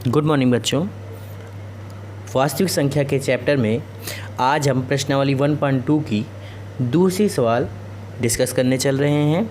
Good morning बच्चों। वास्तविक संख्या के चैप्टर में आज हम प्रश्नावली 1.2 की दूसरी सवाल डिस्कस करने चल रहे हैं।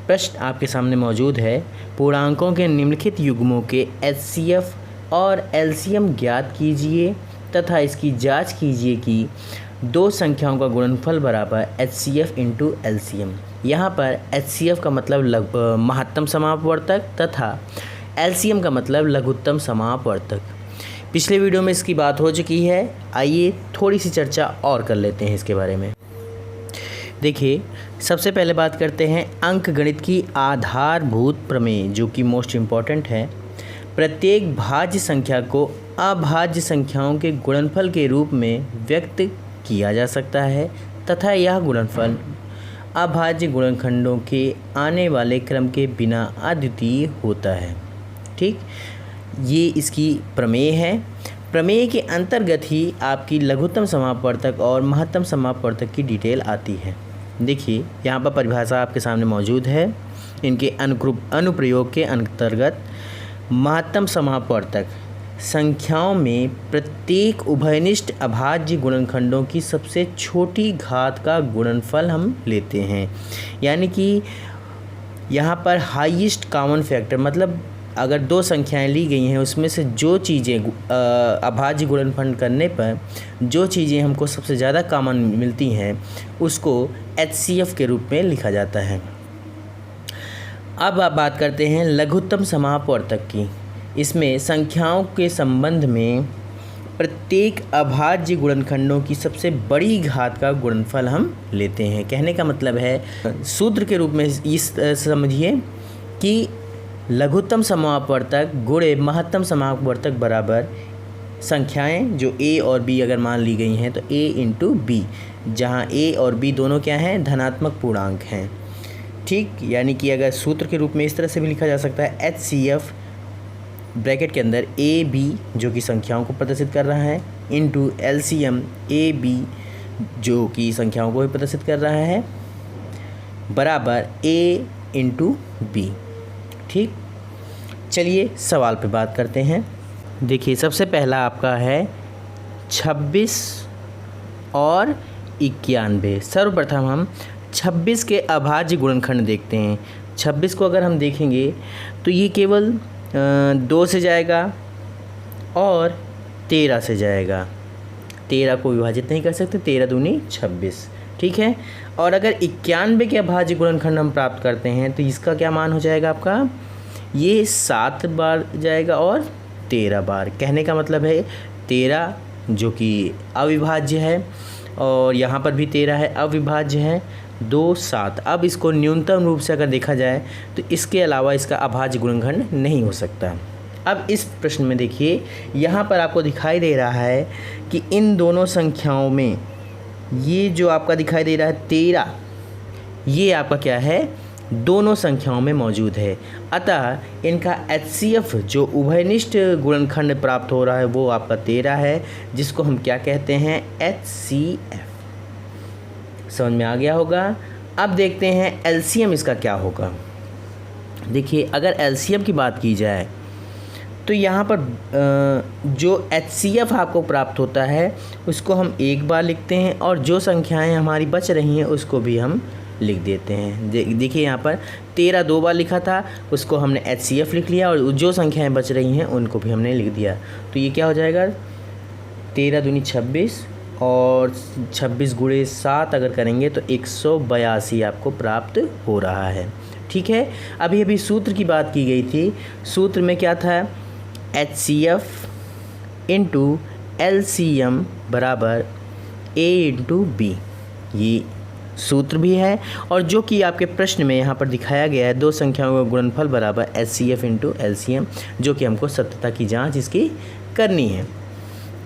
प्रश्न आपके सामने मौजूद है। पूर्णांकों के निम्नलिखित युग्मों के एचसीएफ और एलसीएम ज्ञात कीजिए तथा इसकी जांच कीजिए कि दो संख्याओं का गुणनफल बराबर एचसीएफ इंटू एलसीएम। यहाँ पर एचसीएफ का मतलब महत्तम समापवर्तक तथा एलसीएम का मतलब लघुत्तम समापवर्तक। पिछले वीडियो में इसकी बात हो चुकी है। आइए थोड़ी सी चर्चा और कर लेते हैं इसके बारे में। देखिए, सबसे पहले बात करते हैं अंक गणित की आधारभूत प्रमेय, जो कि मोस्ट इम्पॉर्टेंट है। प्रत्येक भाज्य संख्या को अभाज्य संख्याओं के गुणनफल के रूप में व्यक्त किया जा सकता है तथा यह गुणनफल अभाज्य गुणनखंडों के आने वाले क्रम के बिना अद्वितीय होता है। ठीक, ये इसकी प्रमेय है। प्रमेय के अंतर्गत ही आपकी लघुत्तम समापवर्तक और महत्तम समापवर्तक की डिटेल आती है। देखिए, यहाँ पर परिभाषा आपके सामने मौजूद है। इनके अनुप्रयोग के अंतर्गत महत्तम समापवर्तक संख्याओं में प्रत्येक उभयनिष्ठ अभाज्य गुणनखंडों की सबसे छोटी घात का गुणनफल हम लेते हैं। यानी कि यहाँ पर हाईएस्ट कॉमन फैक्टर, मतलब अगर दो संख्याएं ली गई हैं उसमें से जो चीज़ें अभाज्य गुणनफल करने पर जो चीज़ें हमको सबसे ज़्यादा कॉमन मिलती हैं उसको एचसीएफ के रूप में लिखा जाता है। अब आप बात करते हैं लघुत्तम समापवर्तक की। इसमें संख्याओं के संबंध में प्रत्येक अभाज्य गुणनखंडों की सबसे बड़ी घात का गुणनफल हम लेते हैं। कहने का मतलब है, सूत्र के रूप में इस समझिए कि लघुत्तम समापवर्तक गुणे महत्तम समापवर्तक बराबर संख्याएं जो a और b अगर मान ली गई हैं तो a इंटू बी, जहाँ a और b दोनों क्या हैं, धनात्मक पूर्णांक हैं। ठीक, यानी कि अगर सूत्र के रूप में इस तरह से भी लिखा जा सकता है, एच सी एफ ब्रैकेट के अंदर ए बी जो कि संख्याओं को प्रदर्शित कर रहा है into L C M A B जो कि संख्याओं को भी प्रदर्शित कर रहा है बराबर a इंटू बी। ठीक, चलिए सवाल पे बात करते हैं। देखिए, सबसे पहला आपका है 26 और 91। सर्वप्रथम हम 26 के अभाज्य गुणनखंड देखते हैं। 26 को अगर हम देखेंगे तो ये केवल 2 से जाएगा और 13 से जाएगा। 13 को विभाजित नहीं कर सकते, 13 दूनी 26। ठीक है, और अगर 91 के अभाज्य गुणनखंड हम प्राप्त करते हैं तो इसका क्या मान हो जाएगा आपका, ये 7 बार जाएगा और 13 बार। कहने का मतलब है 13 जो कि अविभाज्य है और यहाँ पर भी 13 है, अविभाज्य है। 2 7। अब इसको न्यूनतम रूप से अगर देखा जाए तो इसके अलावा इसका अभाज्य गुणनखंड नहीं हो सकता। अब इस प्रश्न में देखिए, यहाँ पर आपको दिखाई दे रहा है कि इन दोनों संख्याओं में ये जो आपका दिखाई दे रहा है 13, ये आपका क्या है, दोनों संख्याओं में मौजूद है। अतः इनका एचसीएफ जो उभयनिष्ठ गुणनखंड प्राप्त हो रहा है वो आपका 13 है, जिसको हम क्या कहते हैं, एचसीएफ। समझ में आ गया होगा। अब देखते हैं एलसीएम इसका क्या होगा। देखिए, अगर एलसीएम की बात की जाए तो यहाँ पर जो एचसीएफ आपको प्राप्त होता है उसको हम एक बार लिखते हैं और जो संख्याएं हमारी बच रही हैं उसको भी हम लिख देते हैं। देखिए, यहाँ पर 13 2 बार लिखा था, उसको हमने एचसीएफ लिख लिया और जो संख्याएं बच रही हैं उनको भी हमने लिख दिया। तो ये क्या हो जाएगा, 13 दूनी 26 और 26 गुणे 7 अगर करेंगे तो 182 आपको प्राप्त हो रहा है। ठीक है, अभी अभी सूत्र की बात की गई थी। सूत्र में क्या था, एचसीएफ इंटू एलसीएम बराबर a इंटू बी। ये सूत्र भी है और जो कि आपके प्रश्न में यहाँ पर दिखाया गया है, दो संख्याओं का गुणनफल बराबर एचसीएफ इंटू एलसीएम, जो कि हमको सत्यता की जांच इसकी करनी है।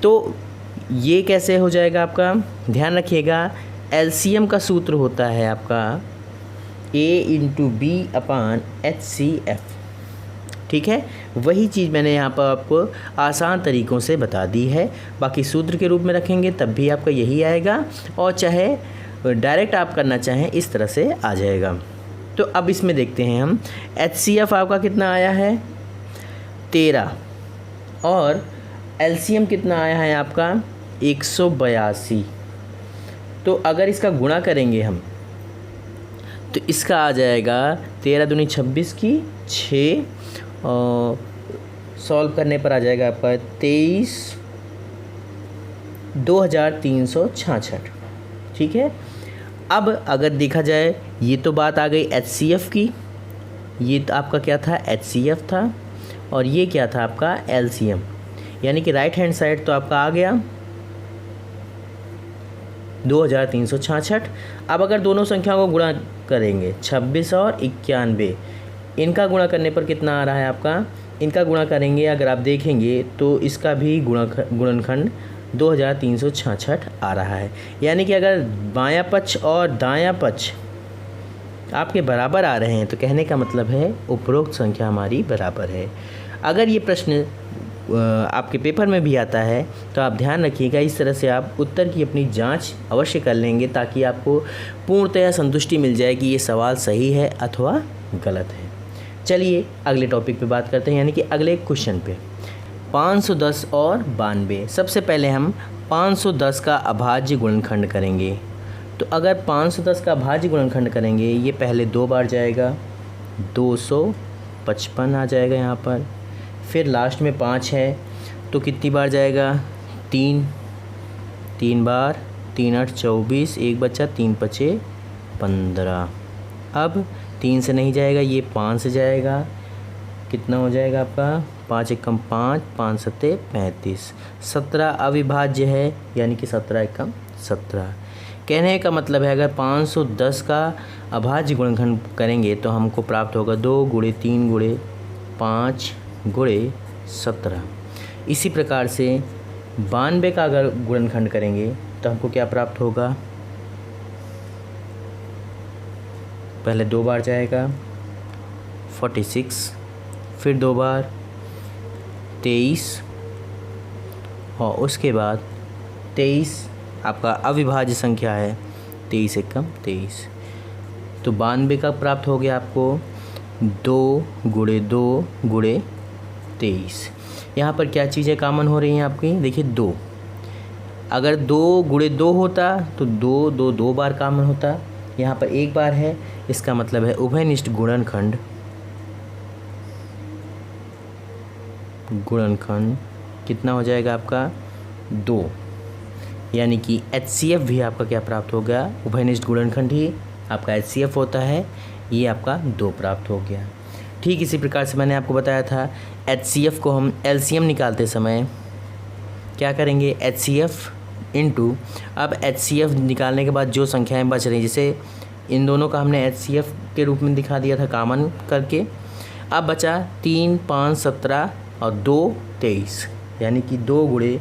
तो ये कैसे हो जाएगा आपका, ध्यान रखिएगा, एलसीएम का सूत्र होता है आपका a into B upon HCF. ठीक है, वही चीज़ मैंने यहाँ पर आपको आसान तरीक़ों से बता दी है। बाकी सूत्र के रूप में रखेंगे तब भी आपका यही आएगा और चाहे डायरेक्ट आप करना चाहें इस तरह से आ जाएगा। तो अब इसमें देखते हैं हम, एचसीएफ आपका कितना आया है, 13 और एलसीएम कितना आया है आपका 182। तो अगर इसका गुणा करेंगे हम तो इसका आ जाएगा 13 दूनी 26 की 6 और सॉल्व करने पर आ जाएगा आपका 23,2366। ठीक है। अब अगर देखा जाए ये तो बात आ गई HCF की, ये तो आपका क्या था HCF था और ये क्या था आपका LCM, यानी कि राइट हैंड साइड तो आपका आ गया 2366। अब अगर दोनों संख्याओं को गुणा करेंगे 26 और 91, इनका गुणा करने पर कितना आ रहा है आपका, इनका गुणा करेंगे अगर आप देखेंगे तो इसका भी गुणनखंड 2366 आ रहा है। यानी कि अगर बायां पक्ष और दायां पक्ष आपके बराबर आ रहे हैं तो कहने का मतलब है उपरोक्त संख्या हमारी बराबर है। अगर ये प्रश्न आपके पेपर में भी आता है तो आप ध्यान रखिएगा, इस तरह से आप उत्तर की अपनी जांच अवश्य कर लेंगे ताकि आपको पूर्णतया संतुष्टि मिल जाए कि ये सवाल सही है अथवा गलत है। चलिए अगले टॉपिक पे बात करते हैं, यानी कि अगले क्वेश्चन पे 510 और 92। सबसे पहले हम 510 का अभाज्य गुणनखंड करेंगे। तो अगर 510 का अभाज्य गुणनखंड करेंगे, ये पहले 2 बार जाएगा, 255 आ जाएगा यहाँ पर, फिर लास्ट में 5 है तो कितनी बार जाएगा 3 बार, 3 8 24, एक बच्चा 3 5 15। अब 3 से नहीं जाएगा, ये 5 से जाएगा, कितना हो जाएगा आपका 5 एकम 5, 5 सत्ते 35, 17 अविभाज्य है यानी कि 17 एकम 17। कहने का मतलब है अगर 510 का अभाज्य गुणनखंड करेंगे तो हमको प्राप्त होगा 2 × 3 × 5 × 17। इसी प्रकार से 92 का अगर गुणनखंड करेंगे तो हमको क्या प्राप्त होगा, पहले 2 बार जाएगा 46, फिर 2 बार 23 और उसके बाद 23 आपका अविभाज्य संख्या है, 23 एकम 23। तो 92 का प्राप्त हो गया आपको 2 × 2 × 23। यहाँ पर क्या चीज़ें कॉमन हो रही हैं आपकी, देखिए 2, अगर 2 × 2 होता तो 2 बार कॉमन होता, यहाँ पर 1 बार है, इसका मतलब है उभयनिष्ठ गुणनखंड कितना हो जाएगा आपका 2, यानी कि HCF भी आपका क्या प्राप्त हो गया, उभयनिष्ठ गुणनखंड ही आपका HCF होता है, ये आपका 2 प्राप्त हो गया। ठीक इसी प्रकार से मैंने आपको बताया था HCF को हम LCM निकालते समय क्या करेंगे, HCF इंटू, अब HCF निकालने के बाद जो संख्याएं बच रही, जैसे इन दोनों का हमने HCF के रूप में दिखा दिया था कॉमन करके, अब बचा 3 5 17 और 2 23, यानी कि 2 ×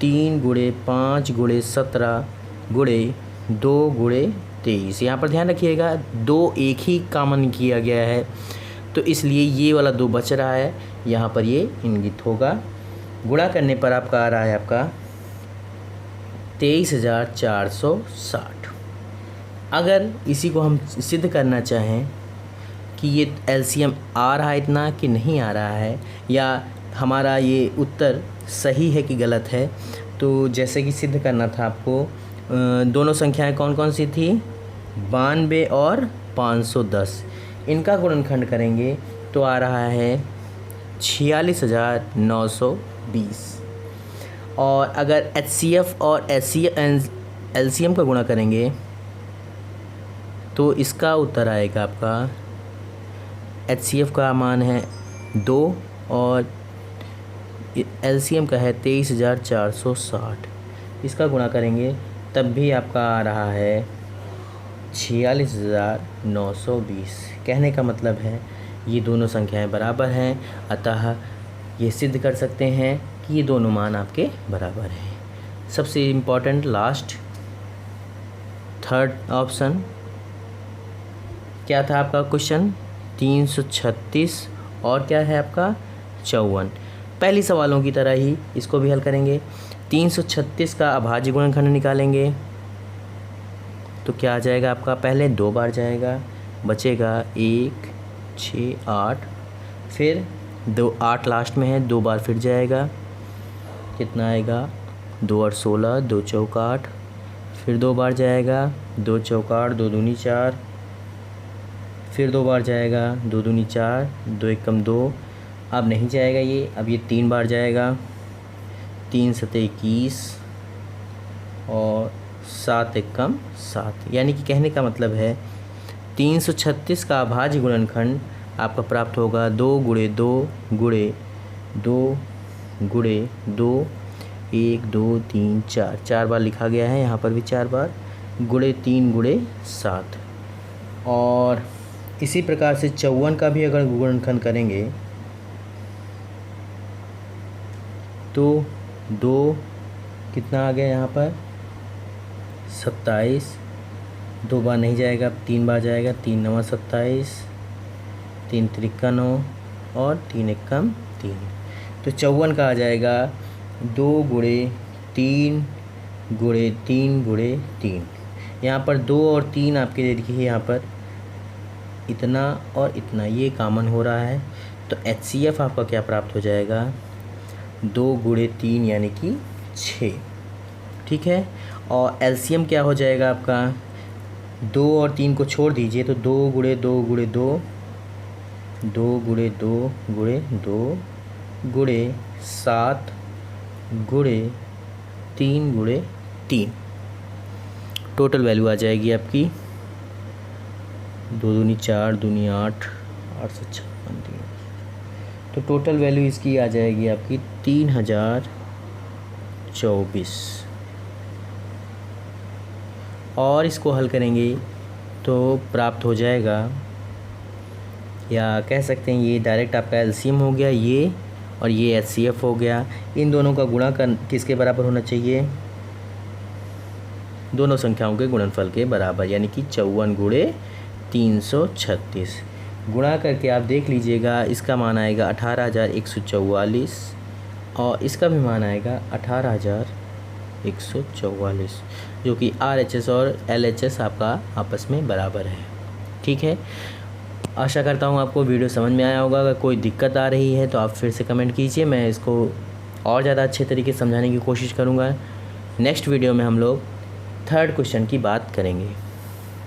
3 × 5 × 17 × 2 × 23। यहाँ पर ध्यान रखिएगा 2 एक ही कॉमन किया गया है तो इसलिए ये वाला 2 बच रहा है, यहाँ पर ये इंगित होगा। गुणा करने पर आपका आ रहा है आपका 23,460। अगर इसी को हम सिद्ध करना चाहें कि ये LCM आ रहा है इतना कि नहीं आ रहा है, या हमारा ये उत्तर सही है कि गलत है, तो जैसे कि सिद्ध करना था आपको, दोनों संख्याएं कौन कौन सी थी, 92 और 510, इनका गुणनखंड करेंगे तो आ रहा है 46,920। और अगर HCF और LCM का गुणा करेंगे तो इसका उत्तर आएगा आपका, HCF का मान है 2 और LCM का है 23,460, इसका गुणा करेंगे तब भी आपका आ रहा है 46,920। कहने का मतलब है ये दोनों संख्याएं बराबर हैं, अतः ये सिद्ध कर सकते हैं कि ये दोनों मान आपके बराबर हैं। सबसे इम्पोर्टेंट लास्ट थर्ड ऑप्शन क्या था आपका क्वेश्चन, 336 और क्या है आपका 54। पहली सवालों की तरह ही इसको भी हल करेंगे। 336 का अभाज्य गुणनखंड निकालेंगे तो क्या आ जाएगा आपका, पहले 2 बार जाएगा, बचेगा 1 6 8, फिर 8 लास्ट में है, 2 बार फिर जाएगा, कितना आएगा 2 और 16, 2 चौक 8, फिर 2 बार जाएगा, 2 चौक 8, 2 दूनी 4, फिर 2 बार जाएगा, 2 दूनी 4, 2 एक कम 2, अब नहीं जाएगा ये, अब ये 3 बार जाएगा, 3 सते 21 और 7 एक कम 7, यानी कि कहने का मतलब है 336 का अभाज्य गुणनखंड आपका प्राप्त होगा 2 गुणे 2 गुणे 2 गुणे 2, 1 2 3 4, 4 बार लिखा गया है, यहाँ पर भी 4 बार, गुणे 3 गुणे 7। और इसी प्रकार से 54 का भी अगर गुणनखंड करेंगे तो 2 कितना आ गया यहाँ पर 27, 2 बार नहीं जाएगा, 3 बार जाएगा, 3 9 27, 3 3 9 और 3 1 कम 3, तो 54 का आ जाएगा 2 गुणे 3 गुणे 3 गुणे 3। यहाँ पर 2 और 3 आपके देखिए यहाँ पर इतना और इतना ये कॉमन हो रहा है, तो HCF आपका क्या प्राप्त हो जाएगा 2 गुणे 3 यानी कि 6, ठीक है। और LCM क्या हो जाएगा आपका, 2 और 3 को छोड़ दीजिए तो 2 गुणे 2 गुणे 2, 2 गुणे 2 गुणे 2 गुणे 7 गुणे 3 गुणे 3, टोटल वैल्यू आ जाएगी आपकी 2 दूनी 4 दूनी 8, 8 से 56, तो टोटल वैल्यू इसकी आ जाएगी आपकी 3024। और इसको हल करेंगे तो प्राप्त हो जाएगा, या कह सकते हैं ये डायरेक्ट आपका LCM हो गया ये, और ये HCF हो गया। इन दोनों का गुणा किसके बराबर होना चाहिए, दोनों संख्याओं के गुणनफल के बराबर, यानी कि 54 गुणे 336 गुणा करके आप देख लीजिएगा, इसका मान आएगा 18,144 और इसका भी मान आएगा 18,144, जो कि RHS और LHS आपका आपस में बराबर है, ठीक है। आशा करता हूँ आपको वीडियो समझ में आया होगा। अगर कोई दिक्कत आ रही है तो आप फिर से कमेंट कीजिए, मैं इसको और ज़्यादा अच्छे तरीके से समझाने की कोशिश करूँगा। नेक्स्ट वीडियो में हम लोग 3rd क्वेश्चन की बात करेंगे।